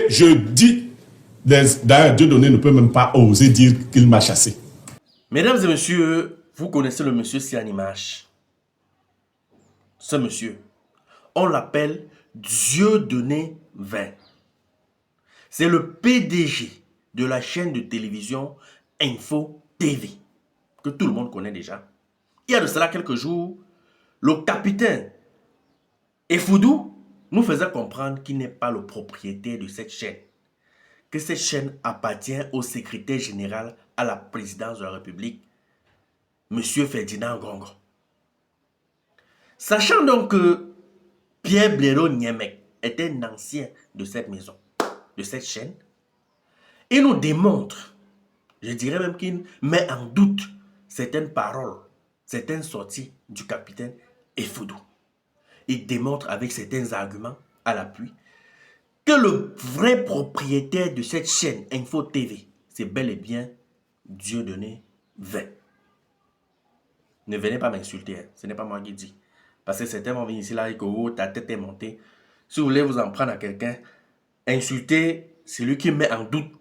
Et je dis, d'ailleurs, Dieudonné ne peut même pas oser dire qu'il m'a chassé. Mesdames et messieurs, vous connaissez le monsieur ci en image. Ce monsieur, on l'appelle Dieudonné 20. C'est le PDG de la chaîne de télévision Info TV, que tout le monde connaît déjà. Il y a de cela quelques jours, le capitaine Effoudou nous faisait comprendre qu'il n'est pas le propriétaire de cette chaîne, que cette chaîne appartient au secrétaire général à la présidence de la République, M. Ferdinand Gongo. Sachant donc que Pierre Blaireau Niémec est un ancien de cette maison, de cette chaîne, il nous démontre, je dirais même qu'il met en doute certaines paroles, certaines sorties du capitaine Effoudou. Il démontre avec certains arguments à l'appui que le vrai propriétaire de cette chaîne Info TV, c'est bel et bien Dieudonné 20. Ne venez pas m'insulter, hein. Ce n'est pas moi qui dis. Parce que certains vont venir ici là et que oh, ta tête est montée. Si vous voulez vous en prendre à quelqu'un, insultez celui qui met en doute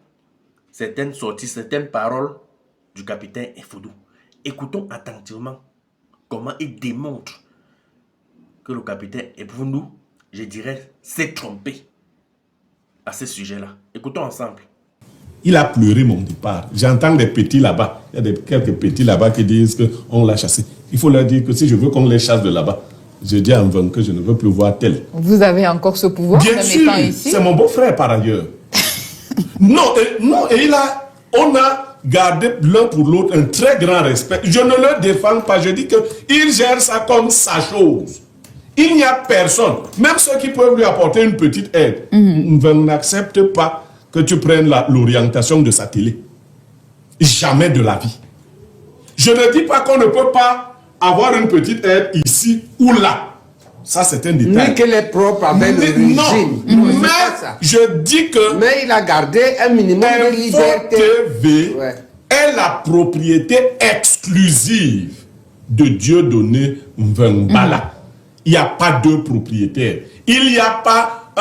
certaines sorties, certaines paroles du capitaine Effoudou. Écoutons attentivement comment il démontre que le capitaine Effoudou, je dirais, s'est trompé à ce sujet-là. Écoutons ensemble. Il a pleuré mon départ. J'entends des petits là-bas. Il y a quelques petits là-bas qui disent qu'on l'a chassé. Il faut leur dire que si je veux qu'on les chasse de là-bas, je dis à Mvan que je ne veux plus voir tel. Vous avez encore ce pouvoir? Bien sûr, c'est mon beau-frère par ailleurs. Non, et on a gardé l'un pour l'autre un très grand respect. Je ne le défends pas, je dis qu'il gère ça comme sa chose. Il n'y a personne, même ceux qui peuvent lui apporter une petite aide, n'acceptent pas que tu prennes l'orientation de sa télé. Jamais de la vie. Je ne dis pas qu'on ne peut pas avoir une petite aide ici ou là. Ça, c'est un détail. Mais qu'elle est propre avec le régime. Non, mais je dis que... Mais il a gardé un minimum de liberté. TV est la propriété exclusive de Dieudonné Mvembala. Il n'y a pas deux propriétaires. Il n'y a pas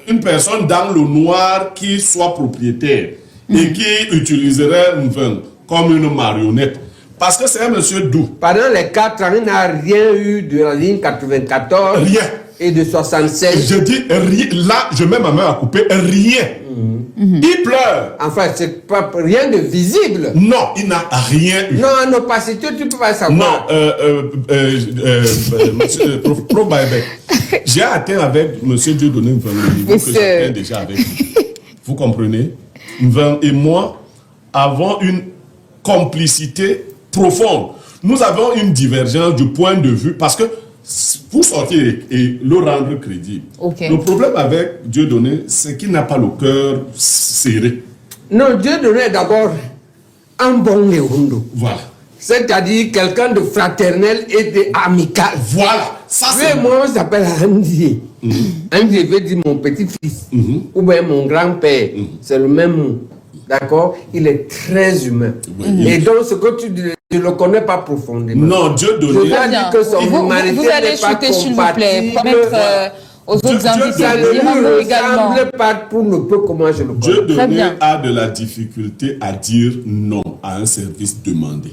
une personne dans le noir qui soit propriétaire et qui utiliserait Mveng comme une marionnette. Parce que c'est un monsieur doux. Pendant les 4 ans, il n'a rien eu de la ligne 94 rien. Et de 76. Je dis rien. Là, je mets ma main à couper. Rien. Il pleure. Enfin, c'est pas rien de visible. Non, il n'a rien eu. Non, en opacité, tu ne peux pas savoir. Non, monsieur, Prof Baébek, j'ai atteint avec monsieur Dieudonné le niveau que j'atteins déjà avec vous. Vous comprenez? Mveng et moi avons une complicité profonde. Nous avons une divergence du point de vue parce que pour sortir et le rendre crédible. Le problème avec Dieudonné, c'est qu'il n'a pas le cœur serré. Non, Dieudonné est d'abord un bon Léondo. Voilà. C'est-à-dire quelqu'un de fraternel et d'amical. Voilà. Ça, c'est moi, on s'appelle Andy. Andy veut dire mon petit-fils. Ou bien mon grand-père. C'est le même mot. D'accord? Il est très humain. Et donc, ce que tu dis, je ne le connais pas profondément. Non, Dieudonné. Vous allez chuter, s'il vous plaît, permettre aux autres invités de dire un mot également. Pas pour le peu comment je le connais. Dieudonné a de la difficulté à dire non à un service demandé.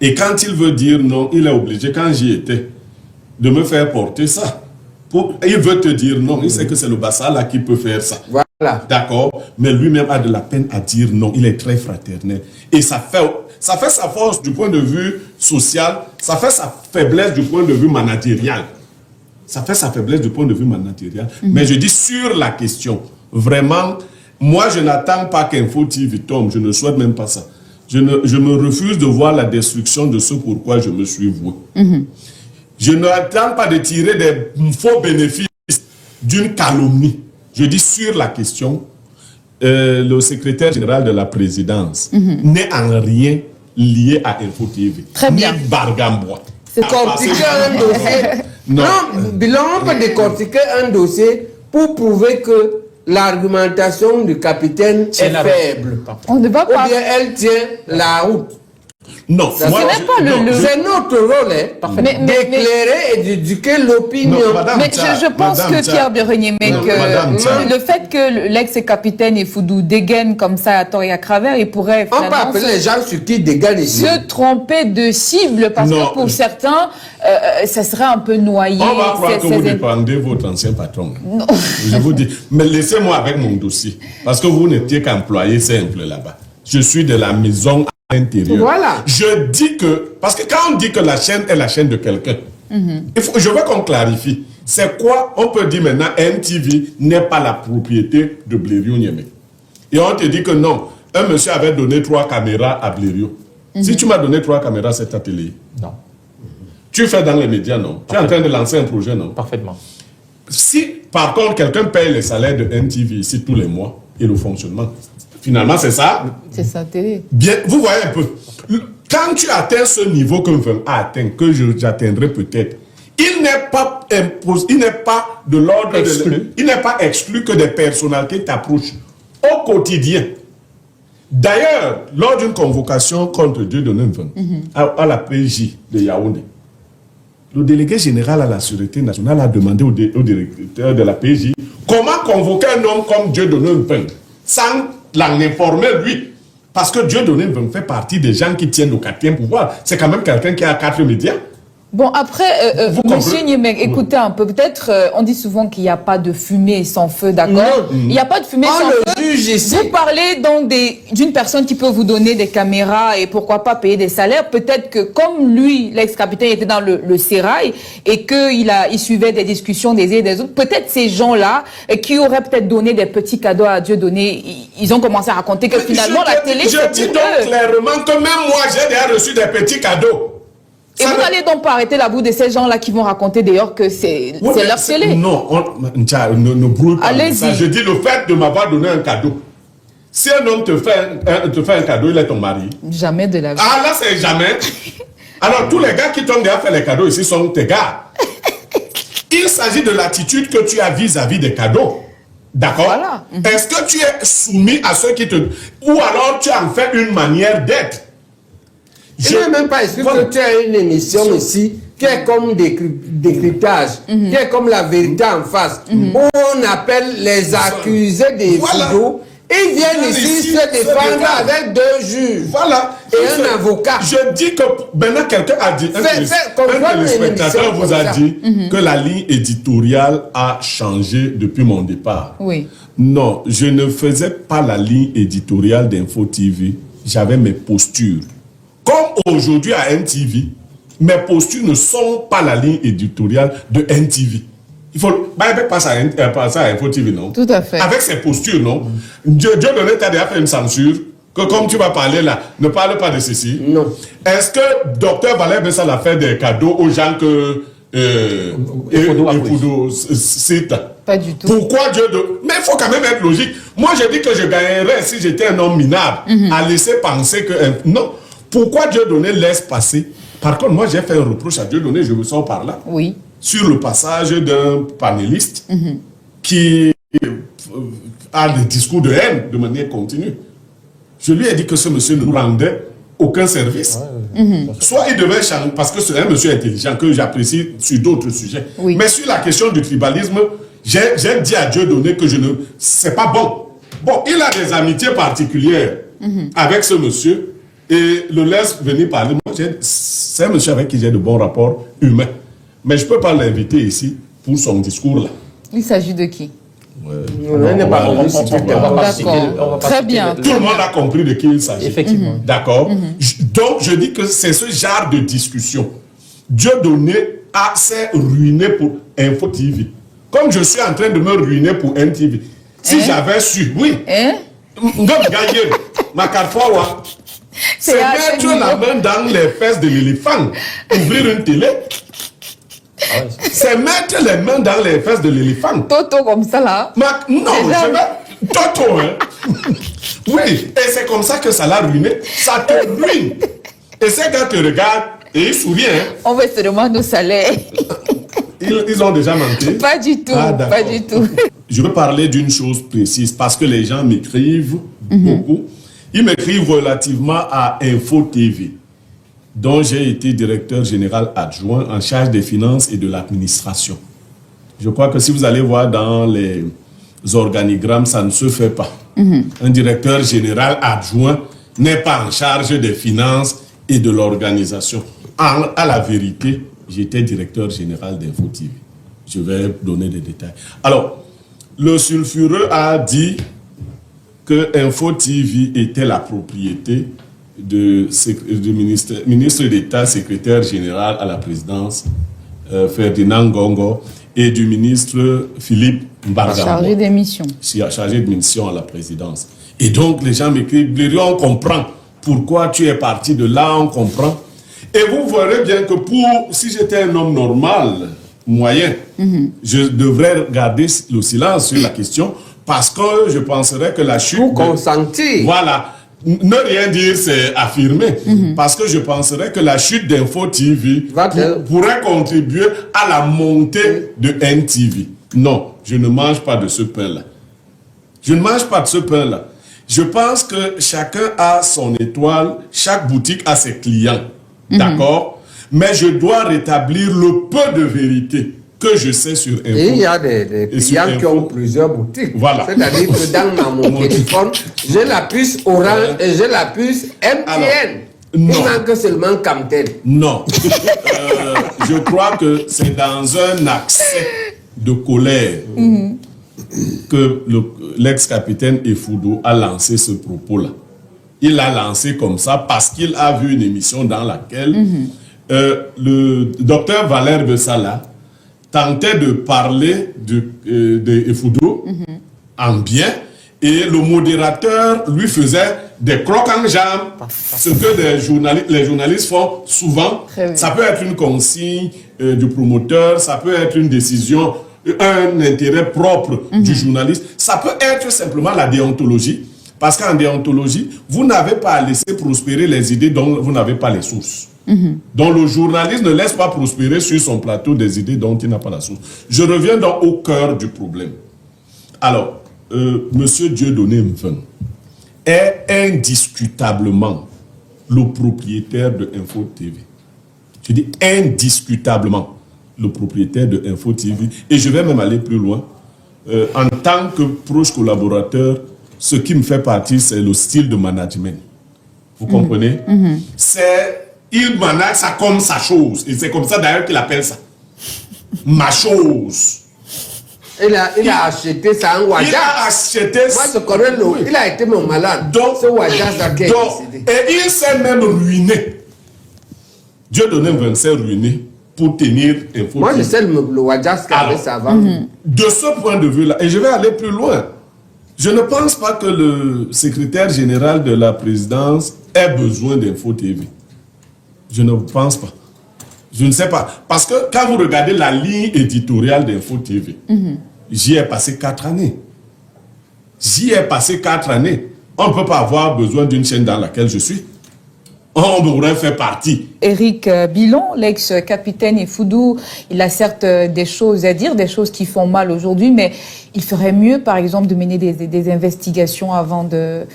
Et quand il veut dire non, il est obligé, quand j'y étais, de me faire porter ça. Il veut te dire non, il sait que c'est le Bassa là qui peut faire ça. Voilà. D'accord, mais lui-même a de la peine à dire non. Il est très fraternel. Et ça fait sa force du point de vue social, ça fait sa faiblesse du point de vue managérial. Ça fait sa faiblesse du point de vue managérial. Mais je dis sur la question, vraiment, moi je n'attends pas qu'Info TV tombe, je ne souhaite même pas ça. Je me refuse de voir la destruction de ce pourquoi je me suis voué. Je n'attends pas de tirer des faux bénéfices d'une calomnie. Je dis sur la question, le secrétaire général de la présidence n'est en rien lié à Info TV. Très bien. Ni Bargambois. C'est décortiquer un dossier. Non, bilan, on peut décortiquer un dossier pour prouver que l'argumentation du capitaine est faible. On ne va pas. Ou bien elle tient la route. Non, Ça, moi, c'est même pas c'est notre rôle, hein, d'éclairer et d'éduquer l'opinion. Non, madame Mais Tcha, je pense madame que Tcha. Pierre Birenier, mais Non, madame Tcha. le fait que l'ex-capitaine et Foudou dégaine comme ça à tort et à travers, il pourrait On peut finalement appeler les gens sur qui dégaine ici. se tromper de cible parce Non. que pour certains, ça serait un peu noyé. On va croire que ces- vous ces- dépendez de votre ancien patron. Je vous dis, mais laissez-moi avec mon dossier. Parce que vous n'étiez qu'employé simple là-bas. Je suis de la maison à l'intérieur. Voilà. Je dis que, parce que quand on dit que la chaîne est la chaîne de quelqu'un, je veux qu'on clarifie. C'est quoi? On peut dire maintenant NTV n'est pas la propriété de Blériot Niémé. Et on te dit que non, un monsieur avait donné 3 caméras à Blériot. Si tu m'as donné 3 caméras, c'est ta télé. Non, Tu fais dans les médias, non? Tu es en train de lancer un projet, non? parfaitement. Si, par contre, quelqu'un paye les salaires de NTV ici tous les mois et le fonctionnement, finalement, c'est ça. C'est sa télé. Bien, vous voyez un peu. Quand tu atteins ce niveau que Mveng a atteint, que j'atteindrai peut-être, il n'est pas imposé, il n'est pas de l'ordre Exclu. il n'est pas exclu que des personnalités t'approchent au quotidien. D'ailleurs, lors d'une convocation contre Dieudonné Mveng à la PJ de Yaoundé, le délégué général à la Sûreté nationale a demandé au directeur de la PJ comment convoquer un homme comme Dieudonné Mveng sans l'en informer lui. Parce que Dieudonné Mveng fait partie des gens qui tiennent au 4e pouvoir. C'est quand même quelqu'un qui a 4 médias. Bon, après, Vous monsieur comprenez? Niémec, écoutez un peu. Peut-être, on dit souvent qu'il n'y a pas de fumée sans feu, d'accord? Il n'y a pas de fumée On sans le feu. juge ici. Vous parlez donc d'une personne qui peut vous donner des caméras et pourquoi pas payer des salaires. Peut-être que comme lui, l'ex-capitaine était dans le sérail et qu'il suivait des discussions des uns et des autres, peut-être ces gens-là qui auraient peut-être donné des petits cadeaux à Dieu donné, ils ont commencé à raconter que finalement la télé, Je c'est dis pour donc eux. clairement que même moi, j'ai déjà reçu des petits cadeaux. Et vous n'allez donc pas arrêter la boue de ces gens-là qui vont raconter d'ailleurs que c'est Oui, mais leur télé. Non, ne brûle pas. Allez-y. Ça. Je dis le fait de m'avoir donné un cadeau. Si un homme te fait un cadeau, il est ton mari. Jamais de la vie. Ah là, c'est jamais. Alors, tous les gars qui t'ont déjà fait les cadeaux ici sont tes gars. Il s'agit de l'attitude que tu as vis-à-vis des cadeaux. D'accord? Voilà. Est-ce que tu es soumis à ceux qui te... Ou alors tu en fais une manière d'être? Je n'ai même pas exclu Voilà. que tu as une émission ici qui est comme décryptage, qui est comme la vérité en face, où on appelle les accusés des Voilà. vidéos. Ils viennent ici se défendre avec 2 juges Voilà. et un avocat. Je dis que maintenant quelqu'un a dit, un téléspectateur vous a dit que la ligne éditoriale a changé depuis mon départ. Oui. Non, je ne faisais pas la ligne éditoriale d'Info TV. J'avais mes postures. Comme aujourd'hui à NTV, mes postures ne sont pas la ligne éditoriale de NTV. Il faut passer à Info TV, non? Tout à fait. Avec ses postures, non? Dieudonné t'a déjà fait une censure que comme tu vas parler là, ne parle pas de ceci. Non. Est-ce que Dr Valère Bessal a fait des cadeaux aux gens que Foudou cite? Pas du tout. Pourquoi Dieudonné? Mais il faut quand même être logique. Moi, je dis que je gagnerais si j'étais un homme minable à laisser penser que... non. Pourquoi Dieudonné laisse passer? Par contre, moi, j'ai fait un reproche à Dieudonné, je me sors par là, Oui. sur le passage d'un panéliste qui a des discours de haine de manière continue. Je lui ai dit que ce monsieur ne nous rendait aucun service. Soit il devait changer, parce que c'est un monsieur intelligent que j'apprécie sur d'autres sujets. Oui. Mais sur la question du tribalisme, j'ai dit à Dieudonné que c'est pas bon. Bon, il a des amitiés particulières avec ce monsieur et le laisse venir parler. Moi, c'est un monsieur avec qui j'ai de bons rapports humains. Mais je ne peux pas l'inviter ici pour son discours là. Il s'agit de qui? On n'est pas On va pas citer- on va D'accord. pas Très citer bien. le- Tout le monde a compris de qui il s'agit. Effectivement. D'accord. Donc, je dis que c'est ce genre de discussion. Dieudonné s'est ruiné pour Info TV. Comme je suis en train de me ruiner pour NTV. Si j'avais su, oui. Hein? Ma carfois, c'est à mettre ce la niveau. main dans les fesses de l'éléphant. Ouvrir une télé. Ah ouais. C'est mettre les mains dans les fesses de l'éléphant. Toto comme ça là. Non, Déjà. je vais... Toto, hein. Oui, et c'est comme ça que ça l'a ruiné. Ça te ruine. Et ces gars te regardent et ils sourient. Hein. On veut seulement nos salaires. Ils ont déjà menti. Pas du tout. Ah, d'accord. Pas du tout. Je veux parler d'une chose précise parce que les gens m'écrivent beaucoup. Ils m'écrivent relativement à Info TV. dont j'ai été directeur général adjoint en charge des finances et de l'administration. Je crois que si vous allez voir dans les organigrammes, ça ne se fait pas. Un directeur général adjoint n'est pas en charge des finances et de l'organisation. À la vérité, j'étais directeur général d'Info TV. Je vais donner des détails. Alors, le sulfureux a dit que Info TV était la propriété du ministre d'État, secrétaire général à la présidence, Ferdinand Ngongo, et du ministre Philippe Mbargambo. Chargé des missions. Chargé de mission à la présidence. Et donc, les gens m'écrivent, Blériot, on comprend pourquoi tu es parti de là, on comprend. Et vous verrez bien que si j'étais un homme normal, moyen, je devrais garder le silence sur la question parce que je penserais que la chute... Pour consentir. Voilà. Ne rien dire, c'est affirmer. Parce que je penserais que la chute d'Info TV pourrait contribuer à la montée de NTV. Non, je ne mange pas de ce pain-là. Je ne mange pas de ce pain-là. Je pense que chacun a son étoile, chaque boutique a ses clients. D'accord? Mais je dois rétablir le peu de vérité que je sais sur Info. Et il y a des clients qui ont plusieurs boutiques. Voilà. C'est-à-dire que dans mon téléphone, j'ai la puce Orange et j'ai la puce MTN. Il manque seulement Camtel. Non. Je crois que c'est dans un accès de colère que l'ex-capitaine Effudo a lancé ce propos-là. Il l'a lancé comme ça parce qu'il a vu une émission dans laquelle le docteur Valère Bessala tentait de parler de Effudo en bien et le modérateur lui faisait des crocs en jambes, ce que les journalistes font souvent. Ça peut être une consigne du promoteur, ça peut être une décision, un intérêt propre du journaliste, ça peut être simplement la déontologie. Parce qu'en déontologie, vous n'avez pas à laisser prospérer les idées dont vous n'avez pas les sources. Donc le journaliste ne laisse pas prospérer sur son plateau des idées dont il n'a pas la source. Je reviens donc au cœur du problème. Alors, Monsieur Dieudonné Mven est indiscutablement le propriétaire de Info TV. Je dis indiscutablement le propriétaire de Info TV. Et je vais même aller plus loin. En tant que proche collaborateur, ce qui me fait partie, c'est le style de management. Vous comprenez? Il manage ça comme sa chose. Et c'est comme ça d'ailleurs qu'il appelle ça. Ma chose. Il a acheté ça en Ouadja. Il a acheté ça. Moi, je connais le... Il a été mon malade. Donc, c'est Ouadja ça qui a décidé. Et il s'est même ruiné. Dieudonné Mven s'est ruiné pour tenir Info. Moi, je sais le Ouadja qui avait ça avant. De ce point de vue-là, et je vais aller plus loin, je ne pense pas que le secrétaire général de la présidence ait besoin d'Info TV. Je ne pense pas. Je ne sais pas. Parce que quand vous regardez la ligne éditoriale d'Info TV, j'y ai passé 4 années. J'y ai passé 4 années. On ne peut pas avoir besoin d'une chaîne dans laquelle je suis. On devrait faire partie. Éric Bilon, l'ex-capitaine Effudo, il a certes des choses à dire, des choses qui font mal aujourd'hui, mais il ferait mieux, par exemple, de mener des investigations avant de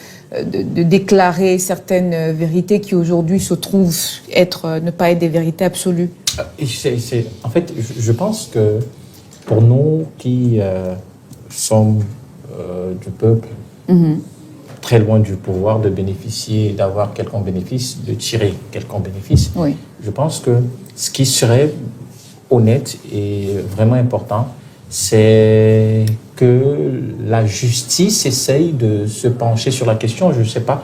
déclarer certaines vérités qui aujourd'hui se trouvent ne pas être des vérités absolues. En fait, je pense que pour nous qui sommes du peuple, très loin du pouvoir, de bénéficier, d'avoir quelconque bénéfice, de tirer quelconque bénéfice. Oui. Je pense que ce qui serait honnête et vraiment important, c'est que la justice essaye de se pencher sur la question. Je ne sais pas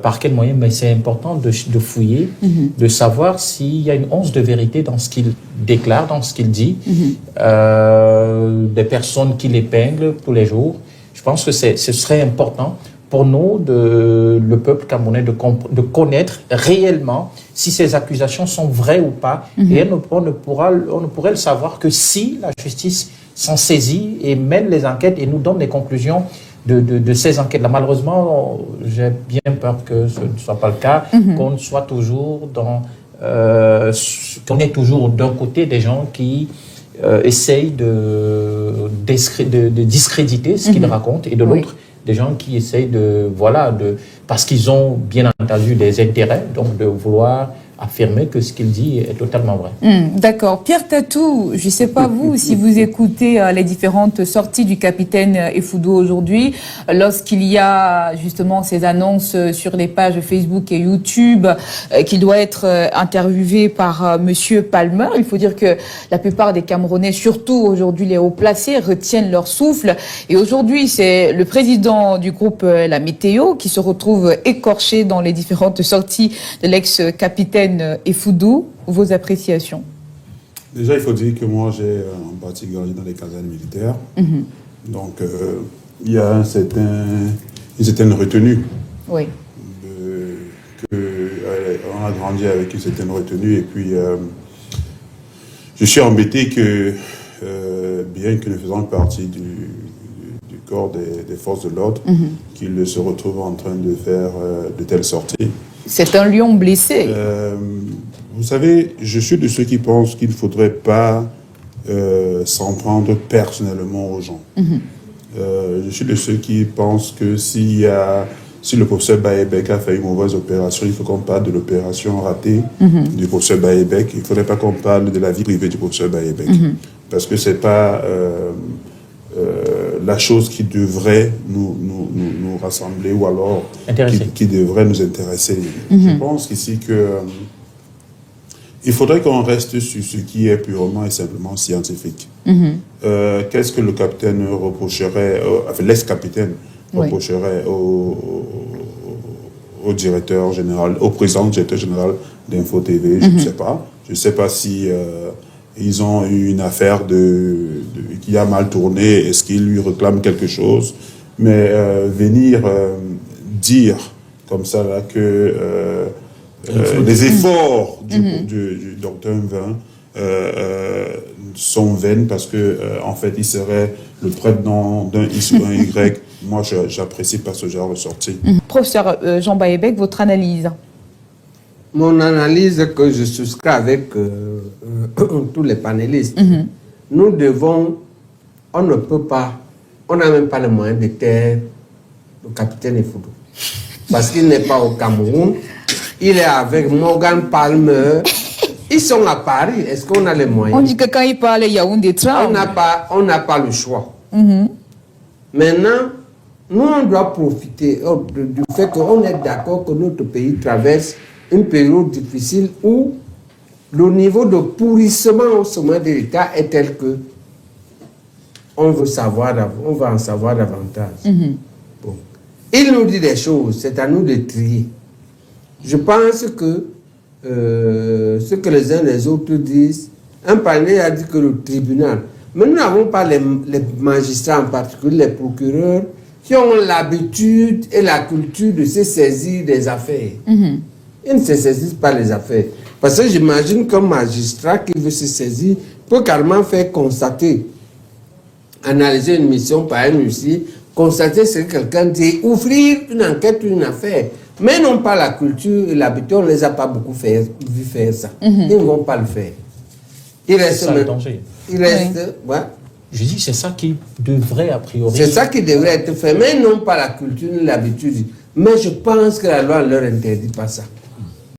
par quel moyen, mais c'est important de fouiller, de savoir s'il y a une once de vérité dans ce qu'il déclare, dans ce qu'il dit, des personnes qui l'épinglent tous les jours. Je pense que ce serait important pour nous, le peuple camerounais, de connaître réellement si ces accusations sont vraies ou pas. Et on ne pourrait le savoir que si la justice s'en saisit et mène les enquêtes et nous donne les conclusions de ces enquêtes-là. Malheureusement, j'ai bien peur que ce ne soit pas le cas, qu'on soit toujours qu'on ait toujours d'un côté des gens qui essayent de discréditer ce qu'ils racontent et de l'autre, des gens qui essayent parce qu'ils ont bien entendu des intérêts, donc de vouloir affirmer que ce qu'il dit est totalement vrai. D'accord. Pierre Tatou, je ne sais pas vous, si vous écoutez les différentes sorties du capitaine Effoudou aujourd'hui, lorsqu'il y a justement ces annonces sur les pages Facebook et YouTube, qu'il doit être interviewé par Monsieur Palmer. Il faut dire que la plupart des Camerounais, surtout aujourd'hui les hauts placés, retiennent leur souffle. Et aujourd'hui, c'est le président du groupe La Météo qui se retrouve écorché dans les différentes sorties de l'ex-capitaine Effoudou. Vos appréciations? Déjà, il faut dire que moi, j'ai en partie grandi dans les casernes militaires. Donc, il y a une certaine retenue. Oui. On a grandi avec une certaine retenue. Et puis, je suis embêté que, bien que nous faisons partie du corps des forces de l'ordre, qu'il se retrouve en train de faire de telles sorties. C'est un lion blessé. Vous savez, je suis de ceux qui pensent qu'il ne faudrait pas s'en prendre personnellement aux gens. Je suis de ceux qui pensent que si le professeur Baebek a fait une mauvaise opération, il faut qu'on parle de l'opération ratée du professeur Baebek. Il ne faudrait pas qu'on parle de la vie privée du professeur Baebek. Parce que ce n'est pas la chose qui devrait nous rassembler ou alors qui devrait nous intéresser. Je pense ici que il faudrait qu'on reste sur ce qui est purement et simplement scientifique. Qu'est-ce que le capitaine reprocherait, enfin l'ex-capitaine reprocherait au directeur général, au président directeur général d'Info TV, je ne sais pas. Je ne sais pas si ils ont eu une affaire qui a mal tourné, est-ce qu'ils lui réclament quelque chose. Mais venir dire comme ça là que les efforts du docteur Mvin sont vaines parce que en fait il serait le prêtre d'un X ou un Y. Moi j'apprécie pas ce genre de sortie. Professeur Jean Baebek, votre analyse? Mon analyse que je souscris avec tous les panélistes, nous devons, on ne peut pas, on n'a même pas les moyens de taire le capitaine Effoudou. Parce qu'il n'est pas au Cameroun, il est avec Morgan Palmer, ils sont à Paris, est-ce qu'on a les moyens? On dit que quand il parle, il y a des trains. On n'a pas le choix. Maintenant, nous on doit profiter du fait qu'on est d'accord que notre pays traverse une période difficile où le niveau de pourrissement au sommet de l'État est tel que on va en savoir davantage. Bon. Il nous dit des choses, c'est à nous de trier. Je pense que ce que les uns les autres disent, un panel a dit que le tribunal, mais nous n'avons pas les magistrats en particulier, les procureurs, qui ont l'habitude et la culture de se saisir des affaires. Ils ne se saisissent pas les affaires. Parce que j'imagine qu'un magistrat qui veut se saisir peut carrément faire constater, analyser une mission par un huissier, constater ce que quelqu'un dit, ouvrir une enquête, une affaire. Mais non pas la culture et l'habitude, on ne les a pas beaucoup vu faire ça. Ils ne vont pas le faire. Il reste le danger. Il reste, ouais. Je dis, c'est ça qui devrait, a priori... C'est ça qui devrait être fait, mais non pas la culture ni l'habitude. Mais je pense que la loi ne leur interdit pas ça.